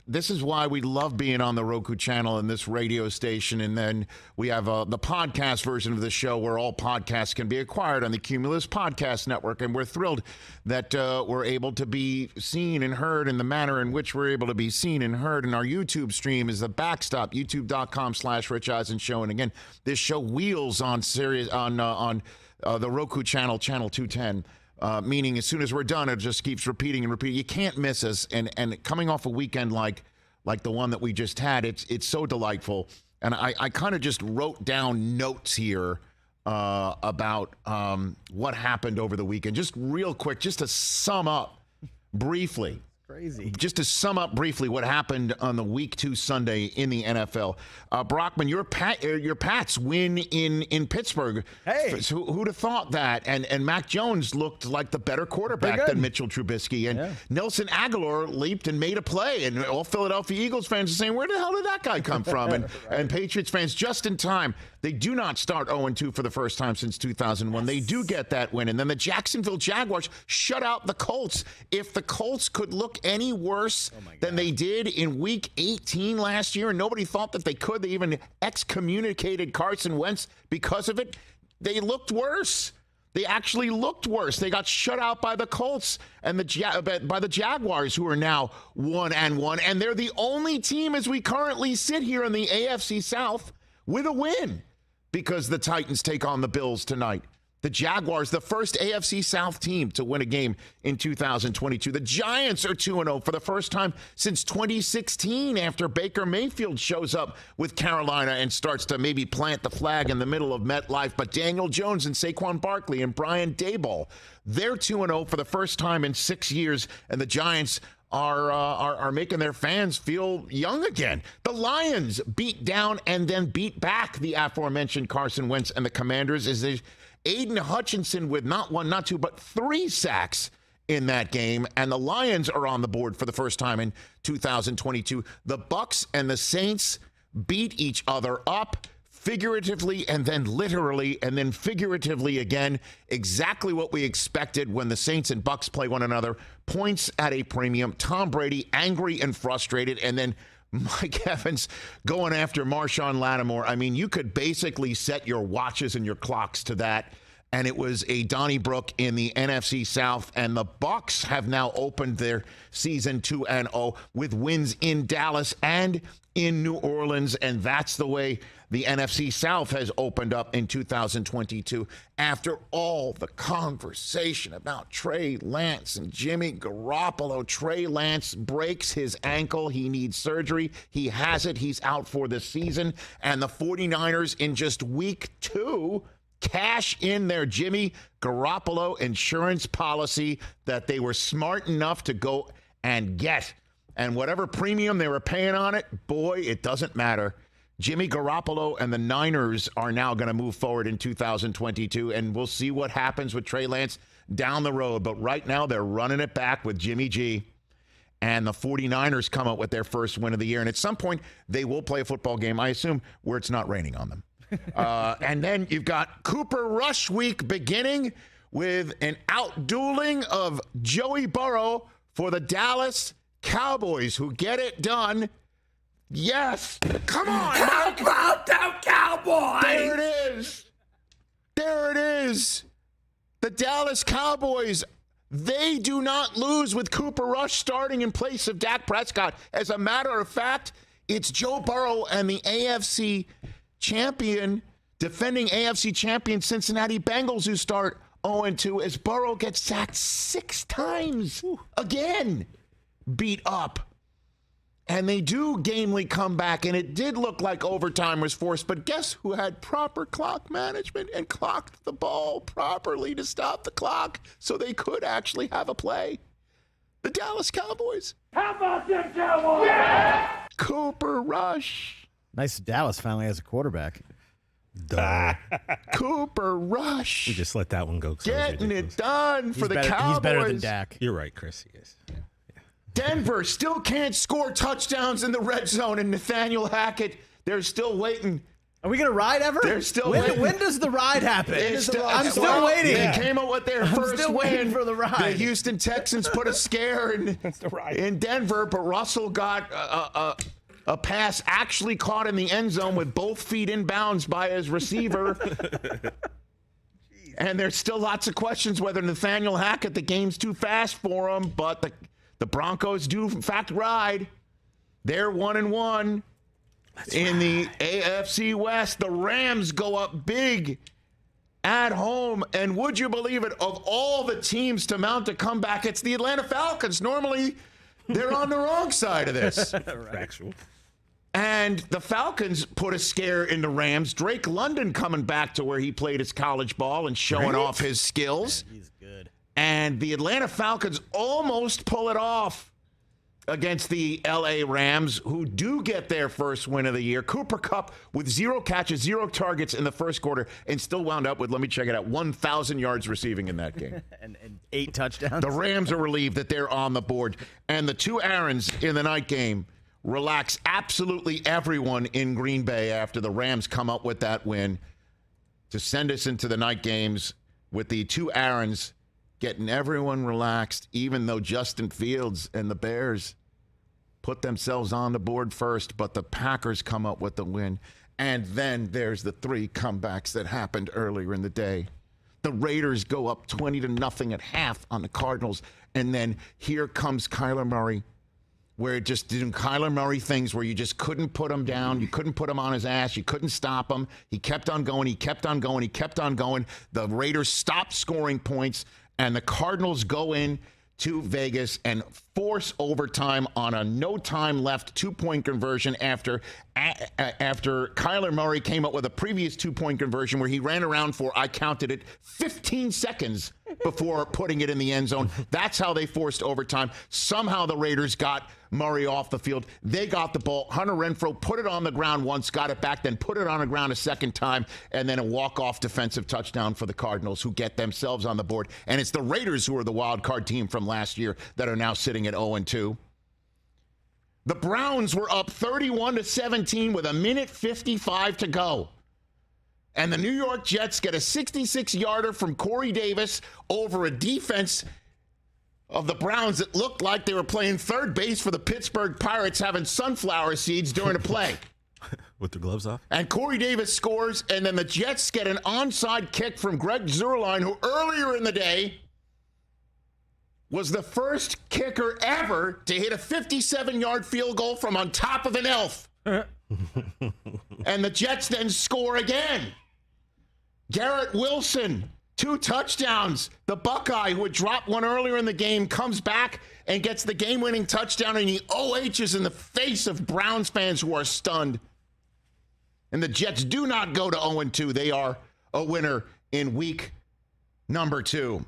this is why we love being on the Roku Channel and this radio station. And then we have the podcast version of the show where all podcasts can be acquired on the Cumulus Podcast Network. And we're thrilled that we're able to be seen and heard in the manner in which we're able to be seen and heard. And our YouTube stream is the backstop, youtube.com/Rich Eisen Show. And again, this show wheels on the Roku Channel, channel 210. Meaning as soon as we're done, it just keeps repeating and repeating. You can't miss us. And coming off a weekend like the one that we just had, it's so delightful. And I kind of just wrote down notes here about what happened over the weekend. Just real quick, just to sum up briefly. Crazy. Just to sum up briefly what happened on the Week 2 Sunday in the NFL. Brockman, your Pats win in Pittsburgh. Hey. Who'd have thought that? And Mac Jones looked like the better quarterback than Mitchell Trubisky. And Nelson Aguilar leaped and made a play. And all Philadelphia Eagles fans are saying, where the hell did that guy come from? And, and Patriots fans, just in time. They do not start 0-2 for the first time since 2001. Yes. They do get that win. And then the Jacksonville Jaguars shut out the Colts. If the Colts could look any worse than they did in Week 18 last year, and nobody thought that they could, they even excommunicated Carson Wentz because of it, they looked worse. They actually looked worse. They got shut out by the Colts and by the Jaguars, who are now 1-1. And they're the only team, as we currently sit here in the AFC South, with a win, because the Titans take on the Bills tonight. The Jaguars, the first AFC South team to win a game in 2022. The Giants are 2-0 for the first time since 2016 after Baker Mayfield shows up with Carolina and starts to maybe plant the flag in the middle of MetLife. But Daniel Jones and Saquon Barkley and Brian Daboll, they're 2-0 for the first time in 6 years, and the Giants are making their fans feel young again. The Lions beat down and then beat back the aforementioned Carson Wentz and the Commanders as they Aiden Hutchinson with not one, not two, but 3 sacks in that game. And the Lions are on the board for the first time in 2022. The Bucs and the Saints beat each other up figuratively and then literally and then figuratively again. Exactly what we expected when the Saints and Bucs play one another. Points at a premium. Tom Brady angry and frustrated. And then Mike Evans going after Marshawn Lattimore. I mean, you could basically set your watches and your clocks to that. And it was a Donnybrook in the NFC South. And the Bucs have now opened their season 2-0 with wins in Dallas and in New Orleans. And that's the way the NFC South has opened up in 2022. After all the conversation about Trey Lance and Jimmy Garoppolo, Trey Lance breaks his ankle. He needs surgery. He has it. He's out for the season. And the 49ers in just week 2 cash in their Jimmy Garoppolo insurance policy that they were smart enough to go and get. And whatever premium they were paying on it, boy, it doesn't matter. Jimmy Garoppolo and the Niners are now going to move forward in 2022, and we'll see what happens with Trey Lance down the road. But right now, they're running it back with Jimmy G. And the 49ers come out with their first win of the year. And at some point, they will play a football game, I assume, where it's not raining on them. And then you've got Cooper Rush week beginning with an out-dueling of Joey Burrow for the Dallas Cowboys, who get it done. Yes. Come on, How about them Cowboys? There it is. There it is. The Dallas Cowboys, they do not lose with Cooper Rush starting in place of Dak Prescott. As a matter of fact, it's Joe Burrow and the AFC champion, defending AFC champion Cincinnati Bengals who start 0-2 as Burrow gets sacked 6 times. Again, beat up. And they do gamely come back, and it did look like overtime was forced, but guess who had proper clock management and clocked the ball properly to stop the clock so they could actually have a play? The Dallas Cowboys. How about them Cowboys? Yeah! Cooper Rush. Nice Dallas finally has a quarterback. Duh. Cooper Rush. We just let that one go. Getting it done for the Cowboys. He's better than Dak. You're right, Chris. He is. Yeah. Denver still can't score touchdowns in the red zone, and Nathaniel Hackett, they're still waiting. Are we going to ride ever? They're still when, waiting. when does the ride happen? I'm still well, waiting. They came up with their first still win. waiting for the ride. The Houston Texans put a scare in Denver, but Russell got a pass actually caught in the end zone with both feet inbounds by his receiver. And there's still lots of questions whether Nathaniel Hackett, the game's too fast for him, but the Broncos do, in fact, ride. They're 1-1. In the AFC West, the Rams go up big at home. And would you believe it, of all the teams to mount a comeback, it's the Atlanta Falcons. Normally, they're on the wrong side of this. Factual. And the Falcons put a scare in the Rams. Drake London coming back to where he played his college ball and showing off his skills. Yeah, he's good. And the Atlanta Falcons almost pull it off against the L.A. Rams, who do get their first win of the year. Cooper Kupp with 0 catches, 0 targets in the first quarter, and still wound up with, let me check it out, 1,000 yards receiving in that game. and 8 touchdowns. The Rams are relieved that they're on the board. And the two Aarons in the night game relax absolutely everyone in Green Bay after the Rams come up with that win to send us into the night games with the two Aarons getting everyone relaxed, even though Justin Fields and the Bears put themselves on the board first, but the Packers come up with the win. And then there's the 3 comebacks that happened earlier in the day. The Raiders go up 20-0 at half on the Cardinals, and then here comes Kyler Murray, where it just did Kyler Murray things where you just couldn't put him down. You couldn't put him on his ass. You couldn't stop him. He kept on going. He kept on going. He kept on going. The Raiders stopped scoring points, and the Cardinals go in to Vegas and force overtime on a no-time left 2-point conversion after Kyler Murray came up with a previous 2-point conversion where he ran around for, I counted it, 15 seconds before putting it in the end zone. That's how they forced overtime. Somehow the Raiders got Murray off the field. They got the ball. Hunter Renfrow put it on the ground once, got it back, then put it on the ground a second time, and then a walk-off defensive touchdown for the Cardinals, who get themselves on the board. And it's the Raiders who are the wild card team from last year that are now sitting at 0-2. The Browns were up 31-17 with 1:55 to go. And the New York Jets get a 66-yarder from Corey Davis over a defense of the Browns that looked like they were playing third base for the Pittsburgh Pirates, having sunflower seeds during a play. With the gloves off? And Corey Davis scores, and then the Jets get an onside kick from Greg Zuerlein, who earlier in the day was the first kicker ever to hit a 57-yard field goal from on top of an elf. And the Jets then score again. Garrett Wilson, 2 touchdowns. The Buckeye, who had dropped one earlier in the game, comes back and gets the game-winning touchdown, and he OHs in the face of Browns fans who are stunned. And the Jets do not go to 0-2. They are a winner in week number 2.